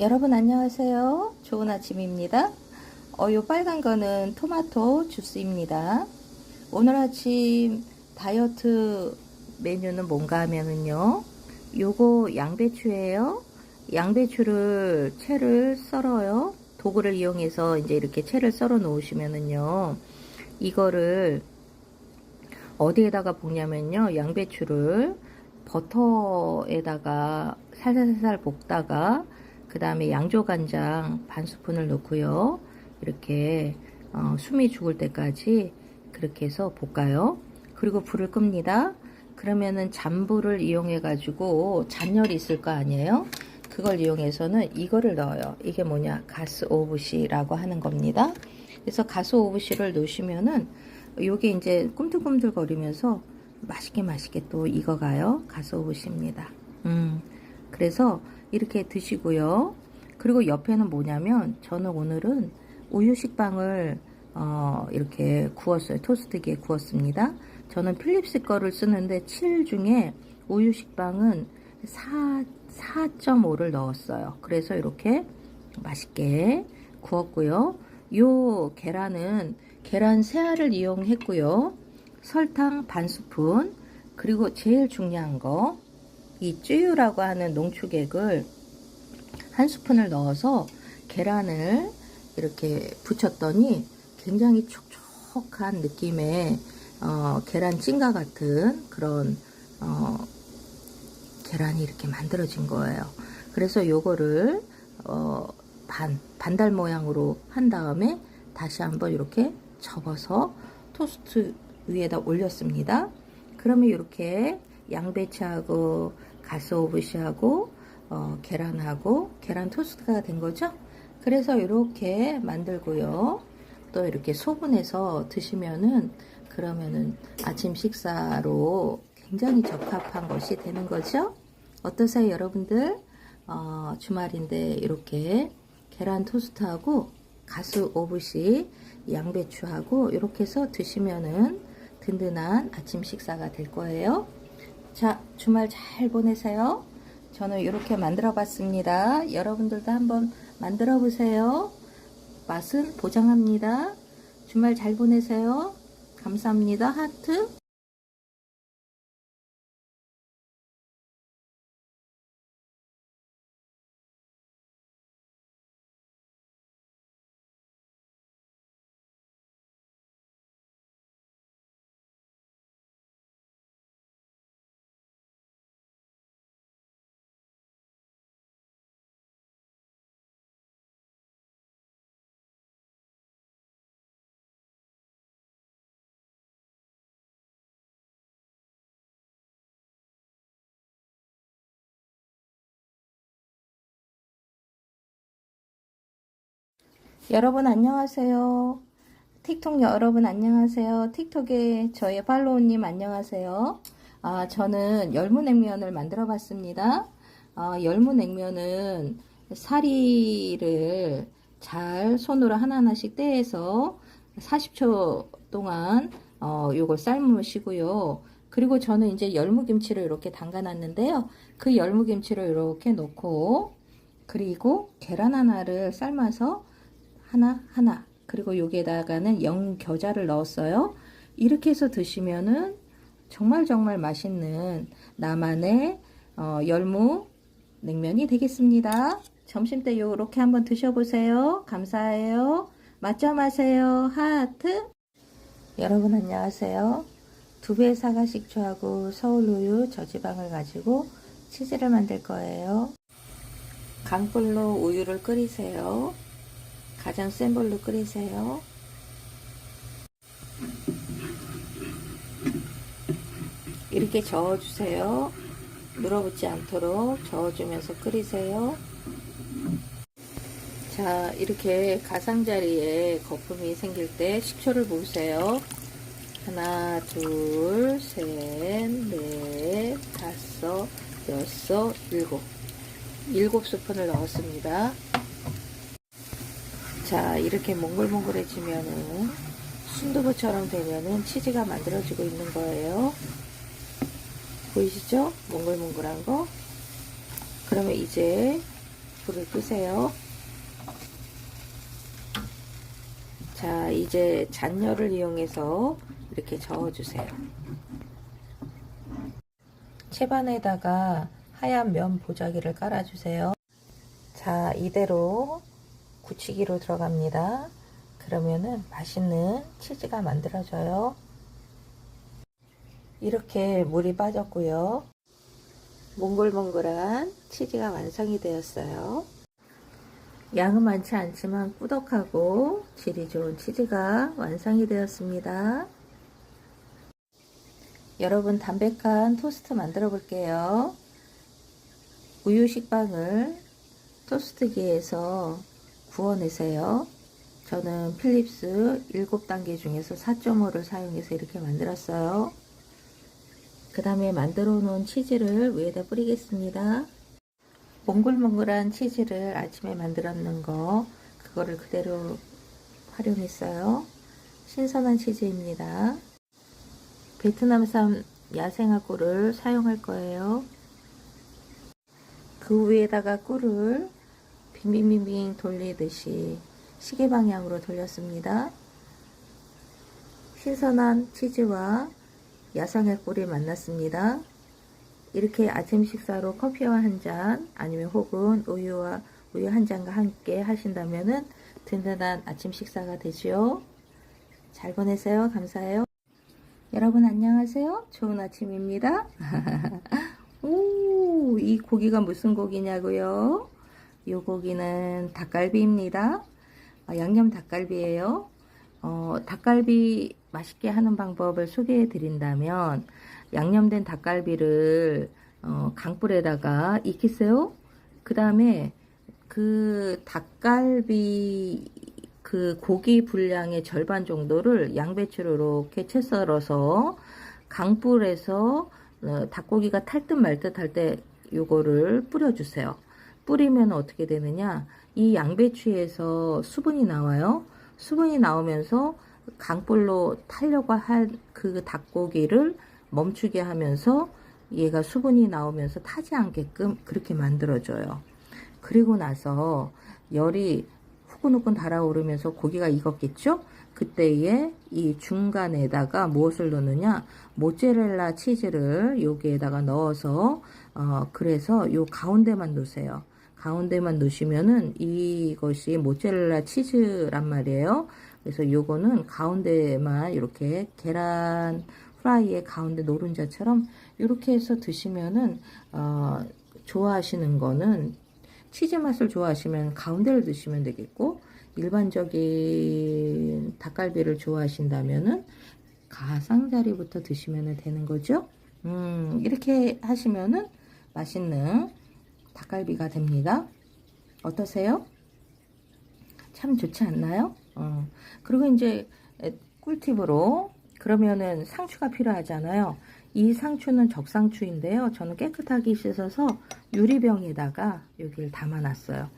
여러분 안녕하세요. 좋은 아침입니다. 요 빨간 거는 토마토 주스입니다. 오늘 아침 다이어트 메뉴는 뭔가 하면은요. 요거 양배추예요. 양배추를 채를 썰어요. 도구를 이용해서 이제 이렇게 채를 썰어 놓으시면은요. 이거를 어디에다가 볶냐면요. 양배추를 버터에다가 살살살 볶다가 그 다음에 양조간장 반 스푼을 넣고요. 이렇게 숨이 죽을 때까지 그렇게 해서 볶아요. 그리고 불을 끕니다. 그러면은 잔불을 이용해 가지고 잔열이 있을 거 아니에요. 그걸 이용해서는 이거를 넣어요. 이게 뭐냐, 가스 오브시라고 하는 겁니다. 그래서 가스 오브시를 넣으시면은 요게 이제 꿈틀꿈틀 거리면서 맛있게 또 익어가요. 가스 오브시입니다. 그래서 이렇게 드시고요. 그리고 옆에는 뭐냐면 저는 오늘은 우유 식빵을 이렇게 구웠어요. 토스트기에 구웠습니다. 저는 필립스 거를 쓰는데 7 중에 우유 식빵은 4.5를 넣었어요. 그래서 이렇게 맛있게 구웠고요. 요 계란은 계란 새알을 이용했고요. 설탕 반 스푼, 그리고 제일 중요한 거, 이 쯔유라고 하는 농축액을 한 스푼을 넣어서 계란을 이렇게 붙였더니 굉장히 촉촉한 느낌의 계란찜과 같은 그런 계란이 이렇게 만들어진 거예요. 그래서 요거를 반달 모양으로 한 다음에 다시 한번 이렇게 접어서 토스트 위에다 올렸습니다. 그러면 이렇게 양배추하고 가스오브시하고 계란하고 계란 토스트가 된 거죠. 그래서 이렇게 만들고요. 또 이렇게 소분해서 드시면은 그러면은 아침 식사로 굉장히 적합한 것이 되는 거죠. 어떠세요, 여러분들? 주말인데 이렇게 계란 토스트하고 가스 오브시 양배추하고 이렇게 해서 드시면은 든든한 아침 식사가 될 거예요. 자, 주말 잘 보내세요. 저는 이렇게 만들어 봤습니다. 여러분들도 한번 만들어 보세요. 맛은 보장합니다. 주말 잘 보내세요. 감사합니다. 하트. 여러분 안녕하세요. 틱톡 여러분 안녕하세요. 틱톡에 저의 팔로우님 안녕하세요. 저는 열무냉면을 만들어 봤습니다. 열무냉면은 사리를 잘 손으로 하나하나씩 떼서 40초 동안 요걸 삶으시고요. 그리고 저는 이제 열무김치를 이렇게 담가 놨는데요. 그 열무김치를 이렇게 넣고, 그리고 계란 하나를 삶아서 하나 그리고 여기에다가는 영겨자를 넣었어요. 이렇게 해서 드시면은 정말 맛있는 나만의 열무 냉면이 되겠습니다. 점심때 요렇게 한번 드셔보세요. 감사해요. 맛점 하세요. 하트. 여러분 안녕하세요. 두배 사과 식초하고 서울우유 저지방을 가지고 치즈를 만들 거예요. 강불로 우유를 끓이세요. 가장 센 불로 끓이세요. 이렇게 저어주세요. 눌어붙지 않도록 저어주면서 끓이세요. 자, 이렇게 가장자리에 거품이 생길 때 식초를 부으세요. 하나, 둘, 셋, 넷, 다섯, 여섯, 일곱 스푼을 넣었습니다. 자, 이렇게 몽글몽글해지면은 순두부처럼 되면은 치즈가 만들어지고 있는 거예요. 보이시죠? 몽글몽글한 거. 그러면 이제 불을 끄세요. 자, 이제 잔열을 이용해서 이렇게 저어주세요. 채반에다가 하얀 면 보자기를 깔아주세요. 자, 이대로 굳히기로 들어갑니다. 그러면은 맛있는 치즈가 만들어져요. 이렇게 물이 빠졌고요. 몽글몽글한 치즈가 완성이 되었어요. 양은 많지 않지만 꾸덕하고 질이 좋은 치즈가 완성이 되었습니다. 여러분, 담백한 토스트 만들어 볼게요. 우유 식빵을 토스트기에서 구워내세요. 저는 필립스 7단계 중에서 4.5를 사용해서 이렇게 만들었어요. 그 다음에 만들어 놓은 치즈를 위에다 뿌리겠습니다. 몽글몽글한 치즈를 아침에 만들었는 거, 그거를 그대로 활용했어요. 신선한 치즈입니다. 베트남산 야생화 꿀을 사용할 거예요. 그 위에다가 꿀을 빙빙빙빙 돌리듯이 시계 방향으로 돌렸습니다. 신선한 치즈와 야생화 꿀이 만났습니다. 이렇게 아침 식사로 커피와 한 잔, 아니면 혹은 우유 한 잔과 함께 하신다면은 든든한 아침 식사가 되죠. 잘 보내세요. 감사해요. 여러분 안녕하세요. 좋은 아침입니다. 오, 이 고기가 무슨 고기냐고요? 이 고기는 닭갈비입니다. 양념 닭갈비예요. 닭갈비 맛있게 하는 방법을 소개해 드린다면, 양념된 닭갈비를 강불에다가 익히세요. 그 다음에 그 닭갈비 그 고기 분량의 절반 정도를 양배추를 이렇게 채 썰어서 강불에서 닭고기가 탈 듯 말 듯 할 때 요거를 뿌려주세요. 뿌리면 어떻게 되느냐, 이 양배추에서 수분이 나와요. 수분이 나오면서 강불로 타려고 한 그 닭고기를 멈추게 하면서 얘가 수분이 나오면서 타지 않게끔 그렇게 만들어줘요. 그리고 나서 열이 후끈후끈 달아오르면서 고기가 익었겠죠? 그때에 이 중간에다가 무엇을 넣느냐, 모짜렐라 치즈를 여기에다가 넣어서 그래서 요 가운데만 놓으세요. 가운데만 놓으시면은 이것이 모짜렐라 치즈란 말이에요. 그래서 요거는 가운데만 이렇게 계란 프라이의 가운데 노른자처럼 이렇게 해서 드시면은 좋아하시는 거는 치즈 맛을 좋아하시면 가운데를 드시면 되겠고, 일반적인 닭갈비를 좋아하신다면은 가장자리부터 드시면 되는 거죠. 이렇게 하시면은 맛있는 닭갈비가 됩니다. 어떠세요? 참 좋지 않나요? 그리고 이제 꿀팁으로, 그러면은 상추가 필요하잖아요. 이 상추는 적상추인데요. 저는 깨끗하게 씻어서 유리병에다가 여기를 담아놨어요.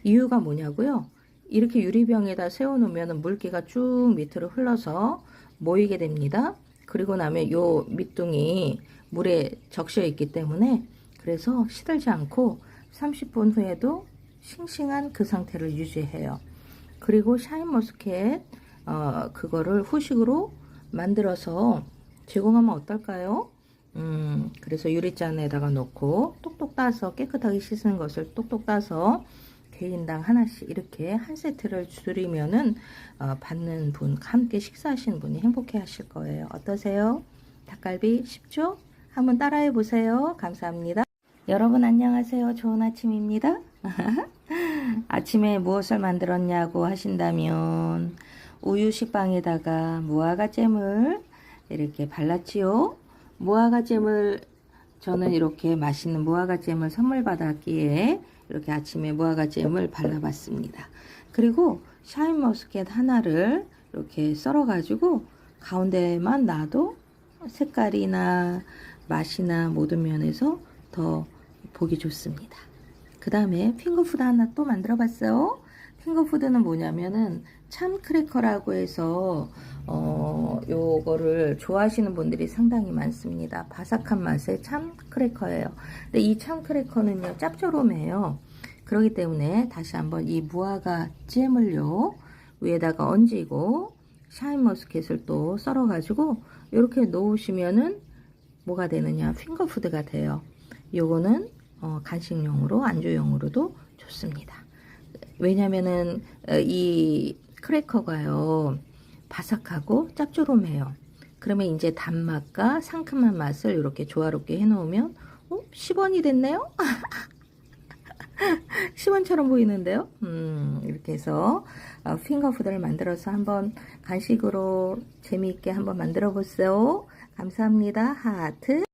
이유가 뭐냐고요? 이렇게 유리병에다 세워놓으면 물기가 쭉 밑으로 흘러서 모이게 됩니다. 그리고 나면 요 밑둥이 물에 적셔 있기 때문에, 그래서 시들지 않고 30분 후에도 싱싱한 그 상태를 유지해요. 그리고 샤인머스켓 그거를 후식으로 만들어서 제공하면 어떨까요? 그래서 유리잔에다가 넣고 똑똑 따서, 깨끗하게 씻은 것을 똑똑 따서 개인당 하나씩 이렇게 한 세트를 드리면은 받는 분, 함께 식사하시는 분이 행복해 하실 거예요. 어떠세요? 닭갈비 쉽죠? 한번 따라해 보세요. 감사합니다. 여러분 안녕하세요. 좋은 아침입니다. 아침에 무엇을 만들었냐고 하신다면, 우유 식빵에다가 무화과 잼을 이렇게 발랐지요. 무화과 잼을, 저는 이렇게 맛있는 무화과 잼을 선물 받았기에 이렇게 아침에 무화과 잼을 발라봤습니다. 그리고 샤인머스켓 하나를 이렇게 썰어 가지고 가운데만 놔도 색깔이나 맛이나 모든 면에서 더 보기 좋습니다. 그 다음에 핑거푸드 하나 또 만들어 봤어요. 핑거푸드는 뭐냐면은 참 크래커라고 해서 요거를 좋아하시는 분들이 상당히 많습니다. 바삭한 맛의 참 크래커예요. 근데 이 참 크래커는요 짭조름해요. 그렇기 때문에 다시 한번 이 무화과 잼을요 위에다가 얹이고 샤인머스켓을 또 썰어 가지고 이렇게 놓으시면은 뭐가 되느냐, 핑거푸드가 돼요. 요거는 간식용으로, 안주용으로도 좋습니다. 왜냐면은 이 크래커가요 바삭하고 짭조름해요. 그러면 이제 단맛과 상큼한 맛을 이렇게 조화롭게 해놓으면 10원이 됐네요. 10원처럼 보이는데요. 이렇게 해서 핑거푸드를 만들어서 한번 간식으로 재미있게 한번 만들어 보세요. 감사합니다. 하트.